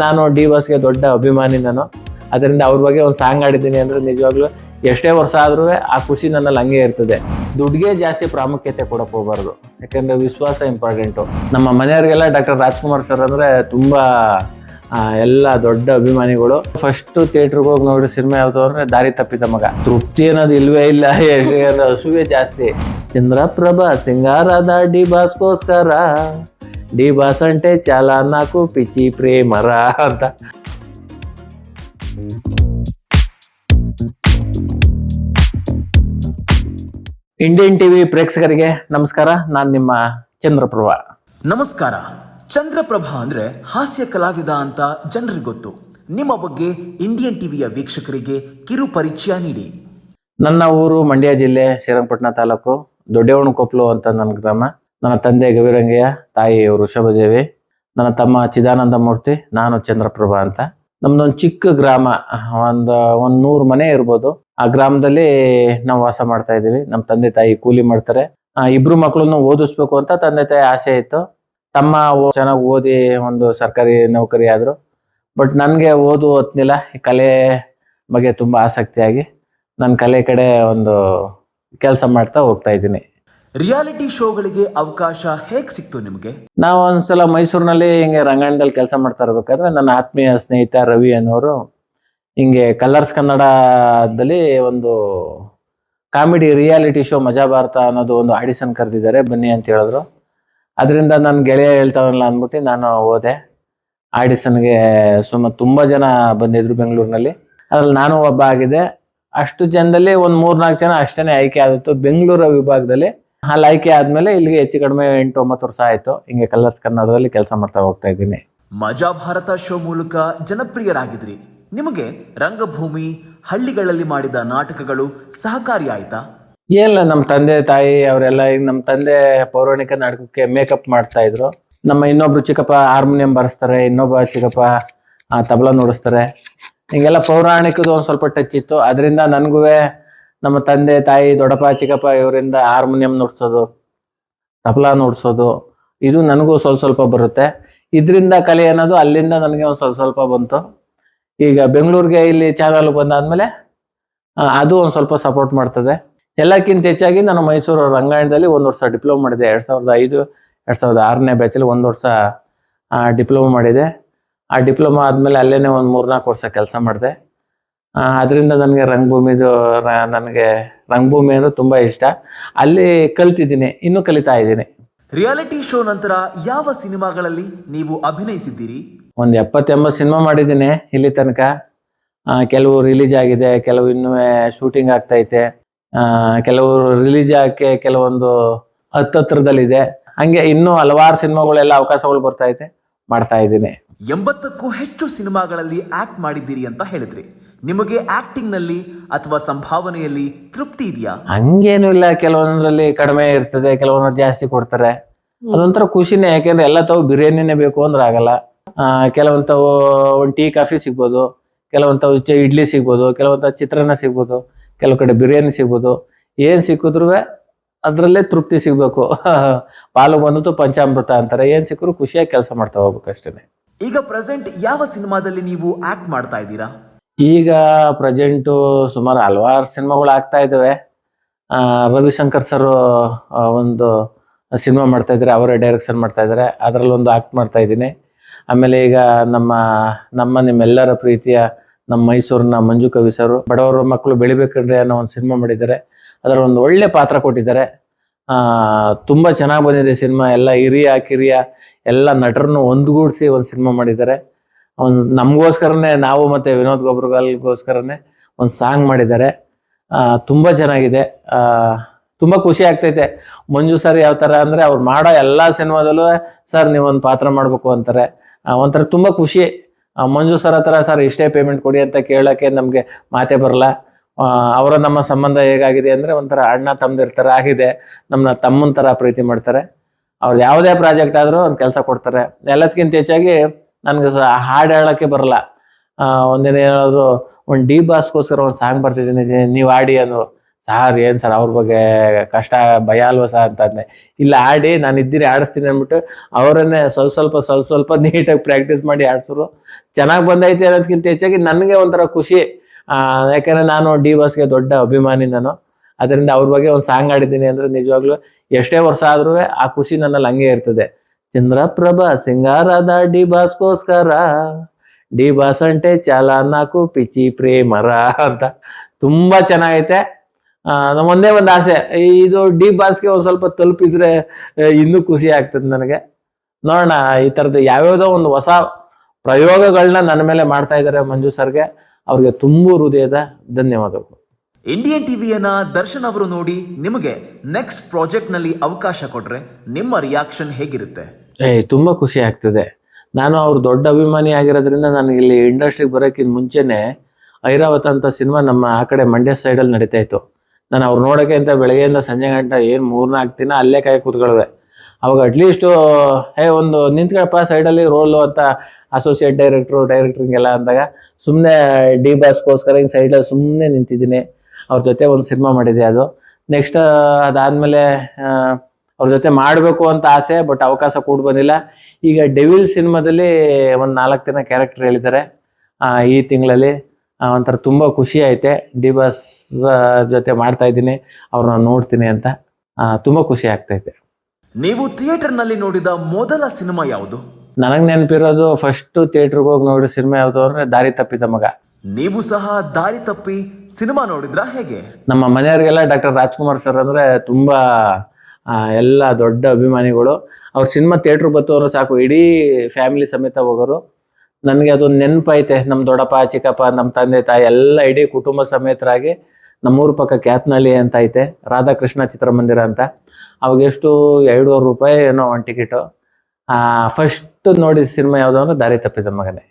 ನಾನು ಡಿ ಬಾಸ್ಗೆ ದೊಡ್ಡ ಅಭಿಮಾನಿ. ನಾನು ಅದರಿಂದ ಅವ್ರ ಬಗ್ಗೆ ಒಂದು ಸಾಂಗ್ ಆಡಿದ್ದೀನಿ ಅಂದರೆ ನಿಜವಾಗ್ಲೂ ಎಷ್ಟೇ ವರ್ಷ ಆದ್ರೂ ಆ ಖುಷಿ ನನ್ನಲ್ಲಿ ಹಂಗೆ ಇರ್ತದೆ. ದುಡ್ಡಿಗೆ ಜಾಸ್ತಿ ಪ್ರಾಮುಖ್ಯತೆ ಕೊಡಕ್ಕೆ ಹೋಗ್ಬಾರ್ದು, ಯಾಕಂದರೆ ವಿಶ್ವಾಸ ಇಂಪಾರ್ಟೆಂಟು. ನಮ್ಮ ಮನೆಯವರಿಗೆಲ್ಲ ಡಾಕ್ಟರ್ ರಾಜ್ಕುಮಾರ್ ಸರ್ ಅಂದರೆ ತುಂಬ ಎಲ್ಲ ದೊಡ್ಡ ಅಭಿಮಾನಿಗಳು. ಫಸ್ಟು ಥಿಯೇಟ್ರಿಗೆ ಹೋಗಿ ನೋಡಿ ಸಿನಿಮಾ ಯಾವುದು ಅಂದರೆ ದಾರಿ ತಪ್ಪಿದ ಮಗ. ತೃಪ್ತಿ ಅನ್ನೋದು ಇಲ್ವೇ ಇಲ್ಲ, ಹಸುವೆ ಜಾಸ್ತಿ. ಚಂದ್ರಪ್ರಭಾ ಸಿಂಗಾರದ ಡಿ ಬಾಸ್ಗೋಸ್ಕರ, ಡಿ ಬಾಸ್ అంటే చాలా నాకు పిచ్చి ప్రేమరా ಅಂತ. ಇಂಡಿಯನ್ ಟಿವಿ ಪ್ರೇಕ್ಷಕರಿಗೆ ನಮಸ್ಕಾರ. ನಾನು ನಿಮ್ಮ ಚಂದ್ರಪ್ರಭಾ. ನಮಸ್ಕಾರ. ಚಂದ್ರಪ್ರಭಾ ಅಂದ್ರೆ ಹಾಸ್ಯ ಕಲಾವಿದ ಅಂತ ಜನರಿಗೆ ಗೊತ್ತು. ನಿಮ್ಮ ಬಗ್ಗೆ ಇಂಡಿಯನ್ ಟಿವಿಯ ವೀಕ್ಷಕರಿಗೆ ಕಿರು ಪರಿಚಯ ನೀಡಿ. ನನ್ನ ಊರು ಮಂಡ್ಯ ಜಿಲ್ಲೆ ಶ್ರೀರಂಗಪಟ್ಟಣ ತಾಲೂಕು ದೊಡ್ಡೇವಣಕೊಪ್ಲು ಅಂತ ನನ್ನ ಗ್ರಾಮ. ನನ್ನ ತಂದೆ ಗವಿರಂಗಯ್ಯ, ತಾಯಿ ವೃಷಭದೇವಿ, ನನ್ನ ತಮ್ಮ ಚಿದಾನಂದ ಮೂರ್ತಿ, ನಾನು ಚಂದ್ರಪ್ರಭಾ ಅಂತ. ನಮ್ದೊಂದು ಚಿಕ್ಕ ಗ್ರಾಮ, ಒಂದು 100 ಮನೆ ಇರ್ಬೋದು. ಆ ಗ್ರಾಮದಲ್ಲಿ ನಾವು ವಾಸ ಮಾಡ್ತಾ ಇದ್ದೀವಿ. ನಮ್ಮ ತಂದೆ ತಾಯಿ ಕೂಲಿ ಮಾಡ್ತಾರೆ. ಇಬ್ರು ಮಕ್ಕಳನ್ನು ಓದಿಸ್ಬೇಕು ಅಂತ ತಂದೆ ತಾಯಿ ಆಸೆ ಇತ್ತು. ತಮ್ಮ ಚೆನ್ನಾಗಿ ಓದಿ ಒಂದು ಸರ್ಕಾರಿ ನೌಕರಿ ಆದರು. ಬಟ್ ನನಗೆ ಓದು ಹೊತ್ನಿಲ್ಲ. ಈ ಕಲೆ ಬಗ್ಗೆ ತುಂಬ ಆಸಕ್ತಿಯಾಗಿ ನನ್ನ ಕಲೆ ಕಡೆ ಒಂದು ಕೆಲಸ ಮಾಡ್ತಾ ಹೋಗ್ತಾ ಇದ್ದೀನಿ. ರಿಯಾಲಿಟಿ ಶೋಗಳಿಗೆ ಅವಕಾಶ ಹೇಗೆ ಸಿಕ್ತು ನಿಮಗೆ? ನಾವು ಒಂದ್ಸಲ ಮೈಸೂರಿನಲ್ಲಿ ಹಿಂಗೆ ರಂಗಾಯಣದಲ್ಲಿ ಕೆಲಸ ಮಾಡ್ತಾ ಇರ್ಬೇಕಾದ್ರೆ ನನ್ನ ಆತ್ಮೀಯ ಸ್ನೇಹಿತ ರವಿ ಅನ್ನೋರು ಹಿಂಗೆ ಕಲರ್ಸ್ ಕನ್ನಡದಲ್ಲಿ ಒಂದು ಕಾಮಿಡಿ ರಿಯಾಲಿಟಿ ಶೋ ಮಜಾ ಭಾರತ ಅನ್ನೋದು ಒಂದು ಆಡಿಷನ್ ಕರೆದಿದ್ದಾರೆ, ಬನ್ನಿ ಅಂತ ಹೇಳಿದ್ರು. ಅದರಿಂದ ನನ್ನ ಗೆಳೆಯ ಹೇಳ್ತಾವಲ್ಲ ಅಂದ್ಬಿಟ್ಟು ನಾನು ಹೋದೆ ಆಡಿಷನ್ಗೆ. ತುಂಬ ಜನ ಬಂದಿದ್ರು ಬೆಂಗಳೂರಿನಲ್ಲಿ. ಅದ್ರಲ್ಲಿ ನಾನು ಒಬ್ಬ ಆಗಿದೆ. ಅಷ್ಟು ಜನದಲ್ಲಿ ಒಂದು 3-4 ಜನ ಅಷ್ಟೇ ಆಯ್ಕೆ ಆದಿತ್ತು ಬೆಂಗಳೂರು ವಿಭಾಗದಲ್ಲಿ. ಅಲ್ಲಿ ಆಯ್ಕೆ ಆದಮೇಲೆ ಇಲ್ಲಿಗೆ ಹೆಚ್ಚು ಕಡಿಮೆ 8-9 ವರ್ಷ ಆಯಿತು ಹಿಂಗೆ ಕಲರ್ಸ್ ಕನ್ನಡದಲ್ಲಿ ಕೆಲಸ ಮಾಡ್ತಾ ಹೋಗ್ತಾ ಇದ್ದೀನಿ. ಮಜಾ ಭಾರತ ಶೋ ಮೂಲಕ ಜನಪ್ರಿಯರಾಗಿದ್ರಿ. ನಿಮಗೆ ರಂಗಭೂಮಿ, ಹಳ್ಳಿಗಳಲ್ಲಿ ಮಾಡಿದ ನಾಟಕಗಳು ಸಹಕಾರಿ ಆಯ್ತಾ? ಏನಿಲ್ಲ, ನಮ್ಮ ತಂದೆ ತಾಯಿ ಅವರೆಲ್ಲ ಈಗ ನಮ್ಮ ತಂದೆ ಪೌರಾಣಿಕ ನಾಟಕಕ್ಕೆ ಮೇಕಪ್ ಮಾಡ್ತಾ ಇದ್ರು. ನಮ್ಮ ಇನ್ನೊಬ್ರು ಚಿಕ್ಕಪ್ಪ ಹಾರ್ಮೋನಿಯಂ ಬಾರಿಸ್ತಾರೆ, ಇನ್ನೊಬ್ಬ ಚಿಕ್ಕಪ್ಪ ತಬಲಾ ನುಡಿಸ್ತಾರೆ. ಹಿಂಗೆಲ್ಲ ಪೌರಾಣಿಕದ ಒಂದು ಸ್ವಲ್ಪ ಟಚ್ ಇತ್ತು. ಅದರಿಂದ ನನಗೂ ನಮ್ಮ ತಂದೆ ತಾಯಿ ದೊಡ್ಡಪ್ಪ ಚಿಕ್ಕಪ್ಪ ಇವರಿಂದ ಹಾರ್ಮೋನಿಯಂ ನುಡ್ಸೋದು, ತಬಲಾ ನುಡ್ಸೋದು ಇದು ನನಗೂ ಸ್ವಲ್ಪ ಬರುತ್ತೆ. ಇದರಿಂದ ಕಲೆ ಅನ್ನೋದು ಅಲ್ಲಿಂದ ನನಗೆ ಒಂದು ಸ್ವಲ್ಪ ಬಂತು. ಈಗ ಬೆಂಗಳೂರಿಗೆ ಇಲ್ಲಿ ಚಾನಲ್ ಬಂದಾದ್ಮೇಲೆ ಅದು ಒಂದು ಸ್ವಲ್ಪ ಸಪೋರ್ಟ್ ಮಾಡ್ತದೆ. ಎಲ್ಲಕ್ಕಿಂತ ಹೆಚ್ಚಾಗಿ ನಾನು ಮೈಸೂರು ರಂಗಾಯಣದಲ್ಲಿ 1 ವರ್ಷ ಡಿಪ್ಲೊಮಾ ಮಾಡಿದೆ. 2005-2006ನೇ ಬ್ಯಾಚಲ್ಲಿ 1 ವರ್ಷ ಡಿಪ್ಲೊಮಾ ಮಾಡಿದೆ. ಆ ಡಿಪ್ಲೊಮಾ ಆದಮೇಲೆ ಅಲ್ಲೇ ಒಂದು 3-4 ವರ್ಷ ಕೆಲಸ ಮಾಡಿದೆ. ಅದರಿಂದ ನನಗೆ ರಂಗಭೂಮಿ ಅಂದರೆ ತುಂಬ ಇಷ್ಟ. ಅಲ್ಲಿ ಕಲ್ತಿದ್ದೀನಿ, ಇನ್ನೂ ಕಲಿತಾ ಇದ್ದೀನಿ. ರಿಯಾಲಿಟಿ ಶೋ ನಂತರ ಯಾವ ಸಿನಿಮಾಗಳಲ್ಲಿ ನೀವು ಅಭಿನಯಿಸಿದ್ದೀರಿ? ಒಂದು 70-80 ಸಿನಿಮಾ ಮಾಡಿದ್ದೀನಿ ಇಲ್ಲಿ ತನಕ. ಕೆಲವು ರಿಲೀಸ್ ಆಗಿದೆ, ಕೆಲವು ಇನ್ನೂ ಶೂಟಿಂಗ್ ಆಗ್ತೈತೆ, ಕೆಲವು ರಿಲೀಸ್ ಆಗಕ್ಕೆ ಕೆಲವೊಂದು ಹತ್ರದಲ್ಲಿದೆ. ಹಂಗೆ ಇನ್ನೂ ಹಲವಾರು ಸಿನಿಮಾಗಳೆಲ್ಲ ಅವಕಾಶಗಳು ಬರ್ತೈತೆ, ಮಾಡ್ತಾ ಇದ್ದೀನಿ. 80ಕ್ಕೂ ಹೆಚ್ಚು ಸಿನಿಮಾಗಳಲ್ಲಿ ಆಕ್ಟ್ ಮಾಡಿದ್ದೀರಿ ಅಂತ ಹೇಳಿದ್ರಿ. ನಿಮಗೆ ಆಕ್ಟಿಂಗ್ ನಲ್ಲಿ ಅಥವಾ ಸಂಭಾವನೆಯಲ್ಲಿ ತೃಪ್ತಿ ಇದೆಯಾ? ಹಂಗೇನು ಇಲ್ಲ, ಕೆಲವೊಂದ್ರಲ್ಲಿ ಕಡಿಮೆ ಇರ್ತದೆ, ಕೆಲವೊಂದು ಜಾಸ್ತಿ ಕೊಡ್ತಾರೆ. ಅದೊಂಥರ ಖುಷಿನೇ. ಯಾಕೆಂದ್ರೆ ಎಲ್ಲ ತಾವು ಬಿರಿಯಾನಿನೇ ಬೇಕು ಅಂದ್ರೆ ಆಗಲ್ಲ. ಕೆಲವೊಂಥವು ಒಂದು ಟೀ ಕಾಫಿ ಸಿಗ್ಬೋದು, ಕೆಲವೊಂಥವು ಇಡ್ಲಿ ಸಿಗ್ಬೋದು, ಕೆಲವೊಂಥ ಚಿತ್ರಾನ್ನ ಸಿಗ್ಬೋದು, ಕೆಲವು ಕಡೆ ಬಿರಿಯಾನಿ ಸಿಗ್ಬೋದು. ಏನು ಸಿಕ್ಕಿದ್ರು ಅದರಲ್ಲೇ ತೃಪ್ತಿ ಸಿಗಬೇಕು. ಪಾಲು ಬಂದು ಪಂಚಾಮೃತ ಅಂತಾರೆ. ಏನು ಸಿಕ್ಕರು ಖುಷಿಯಾಗಿ ಕೆಲಸ ಮಾಡ್ತಾ ಹೋಗ್ಬೇಕು ಅಷ್ಟೇ. ಈಗ ಪ್ರೆಸೆಂಟ್ ಯಾವ ಸಿನಿಮಾದಲ್ಲಿ ನೀವು ಆಕ್ಟ್ ಮಾಡ್ತಾ ಇದ್ದೀರಾ? ಈಗ ಪ್ರೆಸೆಂಟು ಸುಮಾರು ಹಲವಾರು ಸಿನಿಮಾಗಳು ಆಗ್ತಾ ಇದ್ದಾವೆ. ರವಿಶಂಕರ್ ಸರ್ ಒಂದು ಸಿನಿಮಾ ಮಾಡ್ತಾ ಇದ್ದಾರೆ, ಅವರೇ ಡೈರೆಕ್ಷನ್ ಮಾಡ್ತಾ ಇದ್ದಾರೆ. ಅದರಲ್ಲಿ ಒಂದು ಆಕ್ಟ್ ಮಾಡ್ತಾ ಇದ್ದೀನಿ. ಆಮೇಲೆ ಈಗ ನಿಮ್ಮೆಲ್ಲರ ಪ್ರೀತಿಯ ನಮ್ಮ ಮೈಸೂರಿನ ಮಂಜು ಕವಿ ಸರ್ ಬಡವರ ಮಕ್ಕಳು ಬೆಳಿಬೇಕಂದ್ರೆ ಅನ್ನೋ ಒಂದು ಸಿನಿಮಾ ಮಾಡಿದ್ದಾರೆ. ಅದರ ಒಂದು ಒಳ್ಳೆ ಪಾತ್ರ ಕೊಟ್ಟಿದ್ದಾರೆ. ತುಂಬ ಚೆನ್ನಾಗಿ ಬಂದಿದೆ ಸಿನಿಮಾ. ಎಲ್ಲ ಹಿರಿಯ ಕಿರಿಯ ಎಲ್ಲ ನಟರನ್ನು ಒಂದುಗೂಡಿಸಿ ಒಂದು ಸಿನಿಮಾ ಮಾಡಿದ್ದಾರೆ. ನಮಗೋಸ್ಕರನೇ, ನಾವು ಮತ್ತು ವಿನೋದ್ ಗೊಬ್ರಗಾಲ್ಗೋಸ್ಕರನೇ ಒಂದು ಸಾಂಗ್ ಮಾಡಿದ್ದಾರೆ. ತುಂಬ ಚೆನ್ನಾಗಿದೆ. ತುಂಬ ಖುಷಿ ಆಗ್ತೈತೆ. ಮಂಜು ಸರ್ ಯಾವ ಥರ ಅಂದರೆ ಅವ್ರು ಮಾಡೋ ಎಲ್ಲ ಸಿನಿಮಾದಲ್ಲೂ ಸರ್ ನೀವೊಂದು ಪಾತ್ರ ಮಾಡಬೇಕು ಅಂತಾರೆ. ಒಂಥರ ತುಂಬ ಖುಷಿ. ಮಂಜು ಸರ್ ಹತ್ರ ಸರ್ ಇಷ್ಟೇ ಪೇಮೆಂಟ್ ಕೊಡಿ ಅಂತ ಕೇಳೋಕ್ಕೆ ನಮಗೆ ಮಾತೇ ಬರಲ್ಲ. ಅವರ ನಮ್ಮ ಸಂಬಂಧ ಹೇಗಾಗಿದೆ ಅಂದರೆ ಒಂಥರ ಅಣ್ಣ ತಮ್ಮದಿರ ಥರ ಆಗಿದೆ. ನಮ್ಮನ್ನ ತಮ್ಮನ ಥರ ಪ್ರೀತಿ ಮಾಡ್ತಾರೆ. ಅವ್ರು ಯಾವುದೇ ಪ್ರಾಜೆಕ್ಟ್ ಆದರೂ ಒಂದು ಕೆಲಸ ಕೊಡ್ತಾರೆ. ಎಲ್ಲದಕ್ಕಿಂತ ಹೆಚ್ಚಾಗಿ ನನಗೆ ಹಾಡು ಹೇಳೋಕ್ಕೆ ಬರಲ್ಲ. ಒಂದಿನ ಏನಾದರೂ ಒಂದು ಡಿ ಬಾಸ್ಗೋಸ್ಕರ ಒಂದು ಸಾಂಗ್ ಬರ್ತಿದ್ದೀನಿ, ನೀವು ಆಡಿ ಅಂದರು. ಸಾರ್ ಏನು ಸರ್ ಅವ್ರ ಬಗ್ಗೆ ಕಷ್ಟ ಭಯ ಅಲ್ವಾ ಸರ್ ಅಂತಂದೆ. ಇಲ್ಲ ಆಡಿ, ನಾನು ಇದ್ದೀರಿ ಆಡಿಸ್ತೀನಿ ಅಂದ್ಬಿಟ್ಟು ಅವರನ್ನೇ ಸ್ವಲ್ಪ ನೀಟಾಗಿ ಪ್ರಾಕ್ಟೀಸ್ ಮಾಡಿ ಆಡಿಸಿದ್ರು. ಚೆನ್ನಾಗಿ ಬಂದೈತೆ ಅನ್ನೋದಕ್ಕಿಂತ ಹೆಚ್ಚಾಗಿ ನನಗೆ ಒಂಥರ ಖುಷಿ. ಯಾಕೆಂದರೆ ನಾನು ಡಿ ಬಾಸ್ಗೆ ದೊಡ್ಡ ಅಭಿಮಾನಿ ನಾನು. ಅದರಿಂದ ಅವ್ರ ಬಗ್ಗೆ ಒಂದು ಸಾಂಗ್ ಆಡಿದ್ದೀನಿ ಅಂದರೆ ನಿಜವಾಗ್ಲೂ ಎಷ್ಟೇ ವರ್ಷ ಆದ್ರೂ ಆ ಖುಷಿ ನನ್ನಲ್ಲಿ ಹಂಗೆ ಇರ್ತದೆ. ಚಂದ್ರಪ್ರಭಾ ಸಿಂಗಾರದ ಡಿ ಬಾಸ್ಗೋಸ್ಕರ, ಡಿ ಬಾಸ್ అంటే చాలా నాకు పిచ్చి ప్రేమರ ಅಂತ ತುಂಬಾ ಚೆನ್ನಾಗೈತೆ. ಒಂದೇ ಒಂದು ಆಸೆ, ಇದು ಡಿ ಬಾಸ್ಗೆ ಒಂದು ಸ್ವಲ್ಪ ತಲುಪಿದ್ರೆ ಇನ್ನೂ ಖುಷಿ ಆಗ್ತದೆ ನನಗೆ. ನೋಡೋಣ, ಈ ಥರದ್ದು ಯಾವ್ಯಾವುದೋ ಒಂದು ಹೊಸ ಪ್ರಯೋಗಗಳನ್ನ ನನ್ನ ಮೇಲೆ ಮಾಡ್ತಾ ಇದ್ದಾರೆ ಮಂಜು ಸರ್ಗೆ. ಅವ್ರಿಗೆ ತುಂಬು ಹೃದಯದ ಧನ್ಯವಾದಗಳು. ಇಂಡಿಯನ್ ಟಿವಿಯನ್ನ ದರ್ಶನ್ ಅವರು ನೋಡಿ ನಿಮಗೆ ನೆಕ್ಸ್ಟ್ ಪ್ರಾಜೆಕ್ಟ್ ನಲ್ಲಿ ಅವಕಾಶ ಕೊಟ್ರೆ ನಿಮ್ಮ ರಿಯಾಕ್ಷನ್ ಹೇಗಿರುತ್ತೆ? ತುಂಬ ಖುಷಿ ಆಗ್ತದೆ. ನಾನು ಅವ್ರ ದೊಡ್ಡ ಅಭಿಮಾನಿ ಆಗಿರೋದ್ರಿಂದ ನನಗೆ ಇಲ್ಲಿ ಇಂಡಸ್ಟ್ರಿಗೆ ಬರೋಕ್ಕಿಂತ ಮುಂಚೆನೆ ಐರಾವತ ಅಂತ ಸಿನಿಮಾ ನಮ್ಮ ಆ ಕಡೆ ಮಂಡ್ಯ ಸೈಡಲ್ಲಿ ನಡೀತಾ ಇತ್ತು. ನಾನು ಅವ್ರು ನೋಡೋಕ್ಕೆ ಅಂತ ಬೆಳಗ್ಗೆಯಿಂದ ಸಂಜೆ ಗಂಟ ಏನು 3-4 ದಿನ ಅಲ್ಲೇ ಕಾಯಿ ಕೂತ್ಕೊಳ್ಳುವೆ. ಅವಾಗ ಅಟ್ಲೀಸ್ಟು ಒಂದು ನಿಂತ್ಕೊಳಪ್ಪ ಸೈಡಲ್ಲಿ ರೋಲು ಅಂತ ಅಸೋಸಿಯೇಟ್ ಡೈರೆಕ್ಟ್ರಿಂಗೆಲ್ಲ ಅಂದಾಗ ಸುಮ್ಮನೆ ಡಿ ಬಾಸ್ಗೋಸ್ಕರ ಹಿಂಗೆ ಸೈಡಲ್ಲಿ ಸುಮ್ಮನೆ ನಿಂತಿದ್ದೀನಿ. ಅವ್ರ ಜೊತೆ ಒಂದು ಸಿನಿಮಾ ಮಾಡಿದೆ. ಅದು ನೆಕ್ಸ್ಟ್ ಅದಾದಮೇಲೆ ಅವ್ರ ಜೊತೆ ಮಾಡಬೇಕು ಅಂತ ಆಸೆ, ಬಟ್ ಅವಕಾಶ ಕೂಡ ಬಂದಿಲ್ಲ. ಈಗ ಡೆವಿಲ್ ಸಿನಿಮಾದಲ್ಲಿ ಒಂದು 4 ದಿನ ಕ್ಯಾರೆಕ್ಟರ್ ಹೇಳಿದ್ದಾರೆ ಈ ತಿಂಗಳಲ್ಲಿ. ಒಂಥರ ತುಂಬ ಖುಷಿ ಐತೆ. ಡಿ ಬಾಸ್ ಜೊತೆ ಮಾಡ್ತಾ ಇದ್ದೀನಿ, ಅವ್ರನ್ನ ನೋಡ್ತೀನಿ ಅಂತ ತುಂಬ ಖುಷಿ ಆಗ್ತೈತೆ. ನೀವು ಥಿಯೇಟರ್ನಲ್ಲಿ ನೋಡಿದ ಮೊದಲ ಸಿನಿಮಾ ಯಾವುದು? ನನಗೆ ನೆನಪಿರೋದು ಫಸ್ಟು ಥಿಯೇಟ್ರಿಗೆ ಹೋಗಿ ನೋಡಿದ ಸಿನಿಮಾ ಯಾವುದು ಅಂದರೆ ದಾರಿ ತಪ್ಪಿದ ಮಗ. ನೀವು ಸಹ ದಾರಿ ತಪ್ಪಿ ಸಿನಿಮಾ ನೋಡಿದ್ರಾ ಹೇಗೆ? ನಮ್ಮ ಮನೆಯವರಿಗೆಲ್ಲ ಡಾಕ್ಟರ್ ರಾಜ್ಕುಮಾರ್ ಸರ್ ಅಂದರೆ ತುಂಬ ಎಲ್ಲ ದೊಡ್ಡ ಅಭಿಮಾನಿಗಳು. ಅವ್ರ ಸಿನಿಮಾ ಥಿಯೇಟ್ರಿಗೆ ಬರ್ತವ್ರು ಸಾಕು ಇಡೀ ಫ್ಯಾಮಿಲಿ ಸಮೇತ ಹೋಗೋರು. ನನಗೆ ಅದೊಂದು ನೆನಪೈತೆ. ನಮ್ಮ ದೊಡ್ಡಪ್ಪ ಚಿಕ್ಕಪ್ಪ ನಮ್ಮ ತಂದೆ ತಾಯಿ ಎಲ್ಲ ಇಡೀ ಕುಟುಂಬ ಸಮೇತರಾಗಿ ನಮ್ಮೂರ ಪಕ್ಕ ಕ್ಯಾತ್ನಳ್ಳಿ ಅಂತ ಐತೆ, ರಾಧಾಕೃಷ್ಣ ಚಿತ್ರಮಂದಿರ ಅಂತ. ಅವಾಗ ಎಷ್ಟು $200 ಏನೋ ಒಂದು ಟಿಕೆಟು. ಫಸ್ಟ್ ನೋಡಿದ ಸಿನಿಮಾ ಯಾವುದು ಅಂದರೆ ದಾರಿ ತಪ್ಪಿದ ಮಗನೇ.